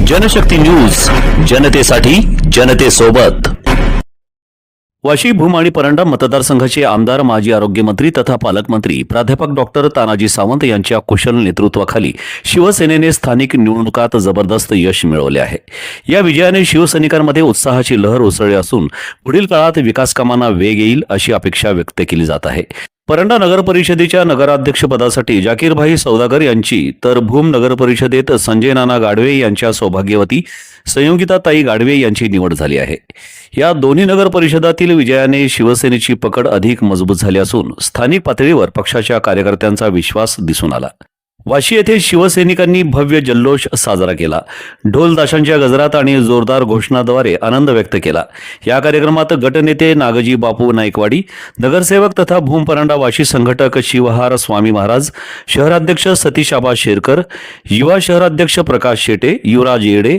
Janshakti news, जनतेसाठी जनतेसोबत. वाशी, भूम आणि परंडा मतदारसंघाचे आमदार, माजी आरोग्यमंत्री तथा पालकमंत्री प्राध्यापक डॉक्टर तानाजी सावंत यांच्या कुशल नेतृत्वाखाली शिवसेनेने स्थानिक निवडणुकात जबरदस्त यश मिळवले आहे. या विजयाने शिवसैनिकांमध्ये उत्साहाची लहर उसळली असून पुढील काळात विकास कामांना वेग येईल अशी अपेक्षा व्यक्त केली जात आहे. परंडा नगर परिषदेच्या नगराध्यक्षपदासाठी जाकीरभाई सौदागर यांची, तर भूम नगर परिषदेत संजय नाना गाडवे यांच्या सौभाग्यवती संयोगिताताई गाडवे यांची निवड झाली आहे. या दोन्ही नगर परिषदातील विजयाने शिवसेनेची पकड अधिक मजबूत झाली असून स्थानिक पातळीवर पक्षाच्या कार्यकर्त्यांचा विश्वास दिसून आला. वाशी येथे शिवसैनिकांनी भव्य जल्लोष साजरा केला. ढोल ताशांच्या गजरात आणि जोरदार घोषणाद्वारे आनंद व्यक्त केला. या कार्यक्रमात गटनेते नागजी बापू नाईकवाडी, नगरसेवक तथा भूम परंडा वाशी संघटक शिवहार स्वामी महाराज, शहराध्यक्ष सतीश आबा शेरकर, युवा शहराध्यक्ष प्रकाश शेटे, युवराज येडे,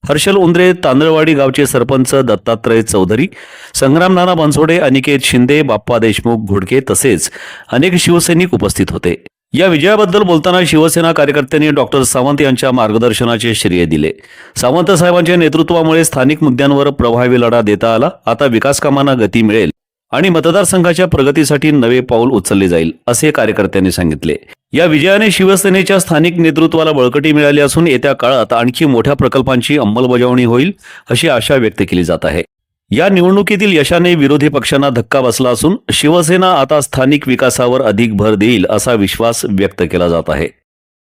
हर्षल उंद्रे, तांदळवाडी गावचे सरपंच दत्तात्रय चौधरी, संग्राम नाना बनसोडे, अनिकेत शिंदे, बाप्पा देशमुख घोडके तसेच अनेक शिवसैनिक उपस्थित होते. या विजयाबद्दल बोलताना शिवसेना कार्यकर्त्यांनी डॉक्टर सावंत यांच्या मार्गदर्शनाचे श्रेय दिले. सावंत साहेबांच्या नेतृत्वामुळे स्थानिक मुद्द्यांवर प्रभावी लढा देता आला. आता विकास कामांना गती मिळेल आणि मतदारसंघाच्या प्रगतीसाठी नवे पाऊल उचलले जाईल, असे कार्यकर्त्यांनी सांगितले. या विजयाने शिवसेनेच्या स्थानिक नेतृत्वाला बळकटी मिळाली असून येत्या काळात आणखी मोठ्या प्रकल्पांची अंमलबजावणी होईल अशी आशा व्यक्त केली जात आहे. या निवडणुकीतील यशाने विरोधी पक्षांना धक्का बसला असून शिवसेना आता स्थानिक विकासावर अधिक भर देईल असा विश्वास व्यक्त केला जात आहे.